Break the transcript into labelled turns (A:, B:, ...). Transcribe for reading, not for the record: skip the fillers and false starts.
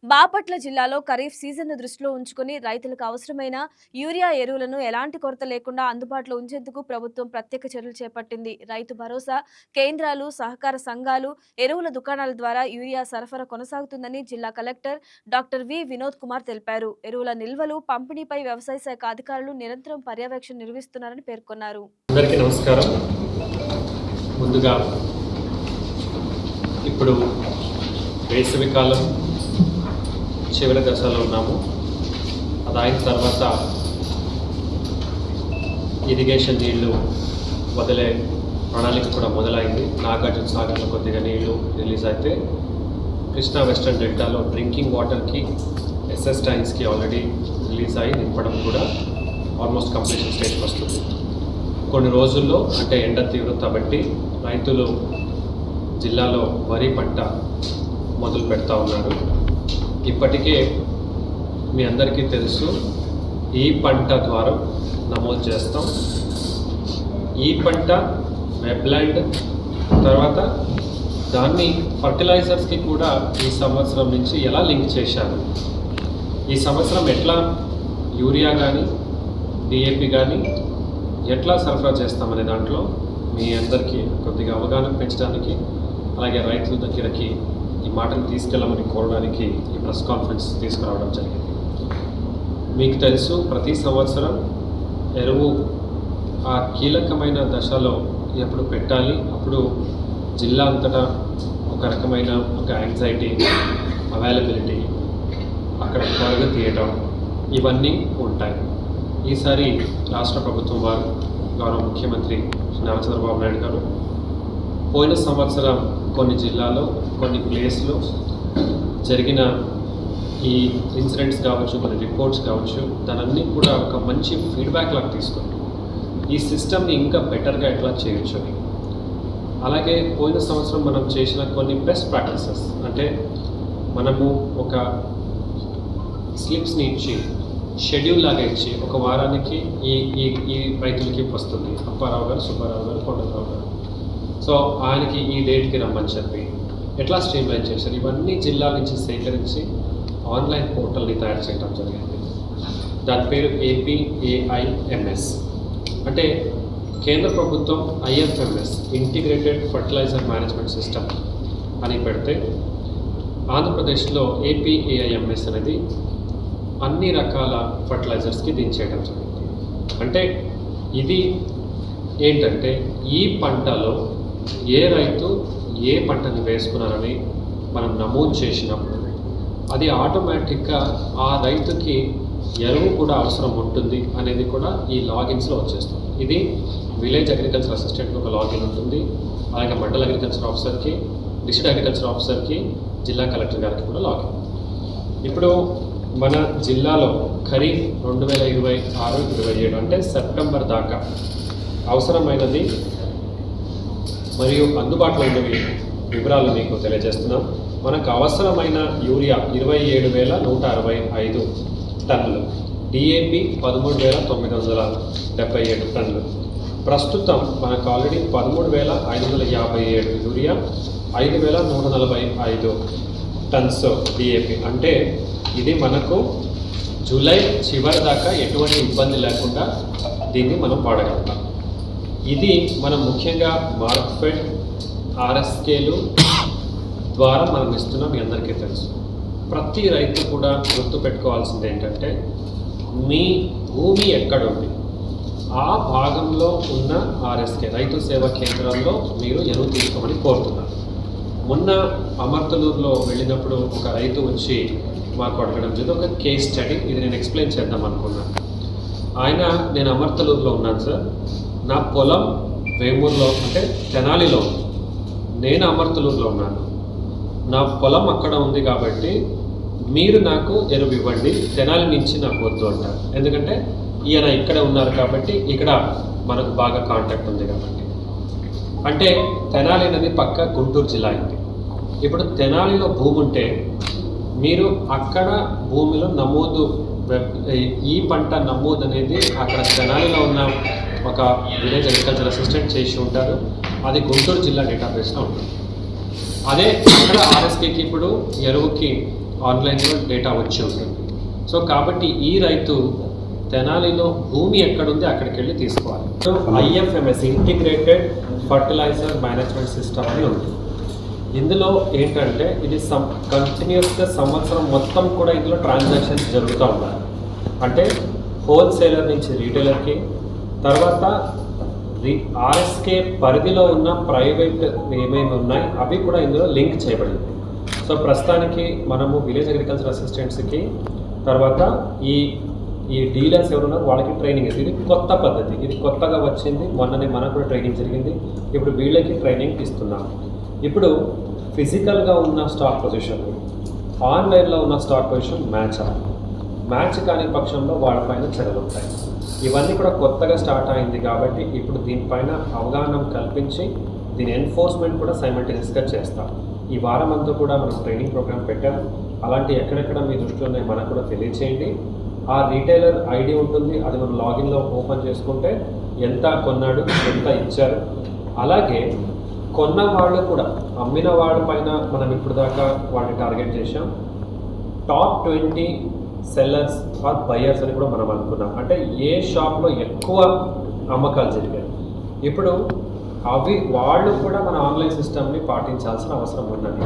A: బాపట్ల జిల్లాలో ఖరీఫ్ సీజన్ను దృష్టిలో ఉంచుకుని రైతులకు అవసరమైన యూరియా ఎరువులను ఎలాంటి కొరత లేకుండా అందుబాటులో ఉంచేందుకు ప్రభుత్వం ప్రత్యేక చర్యలు చేపట్టింది. రైతు భరోసా కేంద్రాలు, సహకార సంఘాలు, ఎరువుల దుకాణాల ద్వారా యూరియా సరఫరా కొనసాగుతుందని జిల్లా collector doctor V. Vinod Kumar తెలిపారు. ఎరువుల నిల్వలు, పంపిణీపై వ్యవసాయ శాఖ అధికారులు నిరంతరం పర్యవేక్షణ నిర్వహిస్తున్నారని పేర్కొన్నారు.
B: అందరికీ నమస్కారం. ముందుగా ఇప్పుడు వేసవికాలం చివరి దశలో ఉన్నాము. అది అయిన తర్వాత ఇరిగేషన్ నీళ్లు వదిలే ప్రణాళిక కూడా మొదలైంది. నాగార్జున సాగర్లో కొద్దిగా నీళ్లు రిలీజ్ అయితే కృష్ణా వెస్టర్న్ డెల్టాలో డ్రింకింగ్ వాటర్కి ఎస్ఎస్ ట్యాంక్స్కి ఆల్రెడీ రిలీజ్ అయ్యి నింపడం కూడా ఆల్మోస్ట్ కంప్లీషన్ స్టేజ్కి వస్తుంది. కొన్ని రోజుల్లో అంటే ఎండ తీవ్రత బట్టి రైతులు జిల్లాలో వరి పంట మొదలు పెడతా ఉన్నారు. ఇప్పటికే మీ అందరికీ తెలుసు, ఈ పంట ద్వారా నమోదు చేస్తాం. ఈ పంట వెబ్లాండ్ తర్వాత దాన్ని ఫర్టిలైజర్స్కి కూడా ఈ సంవత్సరం నుంచి ఎలా లింక్ చేశారు, ఈ సంవత్సరం ఎట్లా యూరియా కానీ డిఏపి కానీ ఎట్లా సరఫరా చేస్తామనే దాంట్లో మీ అందరికీ కొద్దిగా అవగాహన పెంచడానికి, అలాగే రైతుల దగ్గరకి ఈ మాటను తీసుకెళ్ళమని కోరడానికి ఈ ప్రెస్ కాన్ఫరెన్స్ తీసుకురావడం జరిగింది. మీకు తెలుసు, ప్రతి సంవత్సరం ఎరువు ఆ కీలకమైన దశలో ఎప్పుడు పెట్టాలి, అప్పుడు జిల్లా అంతటా ఒక రకమైన ఒక యాంగ్జైటీ, అవైలబిలిటీ, అక్కడ త్వరగా తీయటం ఇవన్నీ ఉంటాయి. ఈసారి రాష్ట్ర ప్రభుత్వం వారు, గౌరవ ముఖ్యమంత్రి నారా చంద్రబాబు నాయుడు గారు పోయిన సంవత్సరం కొన్ని జిల్లాలో కొన్ని ప్లేస్లో జరిగిన ఈ ఇన్సిడెంట్స్ కావచ్చు, కొన్ని రిపోర్ట్స్ కావచ్చు, దానన్నీ కూడా ఒక మంచి ఫీడ్బ్యాక్ లాగా తీసుకుంటూ ఈ సిస్టమ్ని ఇంకా బెటర్గా ఎట్లా చేయొచ్చు అని, అలాగే పోయిన సంవత్సరం మనం చేసిన కొన్ని బెస్ట్ ప్రాక్టీసెస్, అంటే మనము ఒక స్లిప్స్ని ఇచ్చి షెడ్యూల్ లాగా ఇచ్చి ఒక వారానికి ఈ ఈ ఈ రైతులకి వస్తుంది, అప్పారావు గారు, సుబ్బారావు గారు, కొండలరావు గారు, సో ఆయనకి ఈ డేట్కి రమ్మని చెప్పి ఎట్లా స్ట్రీమ్లైన్ చేశారు, ఇవన్నీ జిల్లా నుంచి సేకరించి ఆన్లైన్ పోర్టల్ని తయారు చేయడం జరిగింది. దాని పేరు APAIMS, అంటే కేంద్ర ప్రభుత్వం IFMS integrated fertilizer management system అని పెడితే, ఆంధ్రప్రదేశ్లో APAIMS అనేది అన్ని రకాల ఫర్టిలైజర్స్కి దించేయడం జరిగింది. అంటే ఇది ఏంటంటే ఈ పంటలో ఏ రైతు ఏ పంటని వేసుకున్నారని మనం నమోదు చేసినప్పుడు అది ఆటోమేటిక్గా ఆ రైతుకి ఎరువు కూడా అవసరం ఉంటుంది అనేది కూడా ఈ లాగిన్స్లో వచ్చేస్తుంది. ఇది విలేజ్ అగ్రికల్చర్ అసిస్టెంట్కి ఒక లాగిన్ ఉంటుంది, అలాగే మండల అగ్రికల్చర్ ఆఫీసర్కి, డిస్ట్రిక్ట్ అగ్రికల్చర్ ఆఫీసర్కి, జిల్లా కలెక్టర్ గారికి కూడా లాగిన్. ఇప్పుడు మన జిల్లాలో ఖరీఫ్ 2026-27 అంటే సెప్టెంబర్ దాకా అవసరమైనది మరియు అందుబాటులో ఉన్నవి వివరాలు మీకు తెలియజేస్తున్నాం. మనకు అవసరమైన యూరియా 27,165 టన్నులు, డిఏపి 13,977 టన్నులు. ప్రస్తుతం మనకు ఆల్రెడీ 13,557 యూరియా, 5,145 టన్స్ డిఏపి. అంటే ఇది మనకు జూలై చివరి దాకా ఎటువంటి ఇబ్బంది లేకుండా దీన్ని మనం వాడగలుగుతాం. ఇది మనం ముఖ్యంగా మార్కెట్ RSKలు ద్వారా మనం ఇస్తున్నాం. మీ అందరికీ తెలుసు, ప్రతి రైతు కూడా గుర్తుపెట్టుకోవాల్సింది ఏంటంటే, మీ భూమి ఎక్కడ ఉంది ఆ భాగంలో ఉన్న RSK రైతు సేవా కేంద్రాల్లో మీరు ఎరువు తీసుకోమని కోరుతున్నారు. మొన్న అమర్తలూరులో వెళ్ళినప్పుడు ఒక రైతు వచ్చి మాకు అడగడం జరిగింది, ఒక కేస్ స్టడీ. ఇది నేను ఎక్స్ప్లెయిన్ చేద్దాం అనుకున్నాను. ఆయన, నేను అమర్తలూరులో ఉన్నాను సార్, నా పొలం వేమూరులో అంటే తెనాలిలో ఉంది, నేను అమర్తలూరులో ఉన్నాను, నా పొలం అక్కడ ఉంది కాబట్టి మీరు నాకు ఎరువు ఇవ్వండి, తెనాలి నుంచి నాకు వద్దు అంటారు. ఎందుకంటే ఈయన ఇక్కడే ఉన్నారు కాబట్టి, ఇక్కడ మనకు బాగా కాంటాక్ట్ ఉంది కాబట్టి. అంటే తెనాలి అనేది పక్క గుంటూరు జిల్లా అయింది. ఇప్పుడు తెనాలిలో భూమి ఉంటే మీరు అక్కడ భూమిలో నమోదు, ఈ పంట నమోదు అనేది అక్కడ తెనాలిలో ఉన్న ఒక విలేజ్ అగ్రికల్చర్ అసిస్టెంట్ చేసి ఉంటారు, అది గుంటూరు జిల్లా డేటాబేస్లో ఉంటుంది. అదే అక్కడ RSKకి ఇప్పుడు ఎరువుకి ఆన్లైన్లో డేటా వచ్చి ఉంటుంది. సో కాబట్టి ఈ రైతు తెనాలిలో భూమి ఎక్కడుంది అక్కడికి వెళ్ళి తీసుకోవాలి. So IFMS integrated fertilizer management system అని ఉంటుంది. ఇందులో ఏంటంటే ఇది కంటిన్యూస్గా సంవత్సరం మొత్తం కూడా ఇందులో ట్రాన్సాక్షన్స్ జరుగుతూ ఉన్నాయి. అంటే హోల్సేలర్ నుంచి రీటైలర్కి, తర్వాత RSK పరిధిలో ఉన్న ప్రైవేట్ ఏమేమి ఉన్నాయి అవి కూడా ఇందులో లింక్ చేయబడింది. సో ప్రస్తుతానికి మనము విలేజ్ అగ్రికల్చర్ అసిస్టెంట్స్కి, తర్వాత ఈ డీలర్స్ ఎవరున్నారు వాళ్ళకి ట్రైనింగ్ ఇది కొత్త పద్ధతి, ఇది కొత్తగా వచ్చింది. మొన్ననే మనకు కూడా ట్రైనింగ్ జరిగింది. ఇప్పుడు వీళ్ళకి ట్రైనింగ్ ఇస్తున్నాం. ఇప్పుడు ఫిజికల్గా ఉన్న స్టాక్ పొజిషన్, ఆన్లైన్లో ఉన్న స్టాక్ పొజిషన్ మ్యాచ్ కాని పక్షంలో వాళ్ళపైన చర్యలు ఉంటాయి. ఇవన్నీ కూడా కొత్తగా స్టార్ట్ అయింది కాబట్టి ఇప్పుడు దీనిపైన అవగాహన కల్పించి దీని ఎన్ఫోర్స్మెంట్ కూడా సైమల్టేనియస్గా చేస్తాం. ఈ వారం అంతా కూడా మనం ట్రైనింగ్ ప్రోగ్రామ్ పెట్టాం. అలాంటి ఎక్కడెక్కడ మీ దృష్టిలో ఉన్నాయి మనకు కూడా తెలియచేయండి. ఆ రీటైలర్ ఐడి ఉంటుంది, అది మనం లాగిన్లో ఓపెన్ చేసుకుంటే ఎంత కొన్నాడు, ఎంత ఇచ్చారు. అలాగే కొన్న వాళ్ళు కూడా అమ్మిన వాళ్ళ పైన మనం ఇప్పుడు దాకా వాళ్ళని టార్గెట్ చేసాం. టాప్ 20 సెల్లర్స్ ఆర్ బయర్స్ అని కూడా మనం అనుకున్నాం. అంటే ఏ షాప్లో ఎక్కువ అమ్మకాలు జరిగాయి. ఇప్పుడు వాళ్ళు కూడా మన ఆన్లైన్ సిస్టమ్ని పాటించాల్సిన అవసరం ఉన్నది.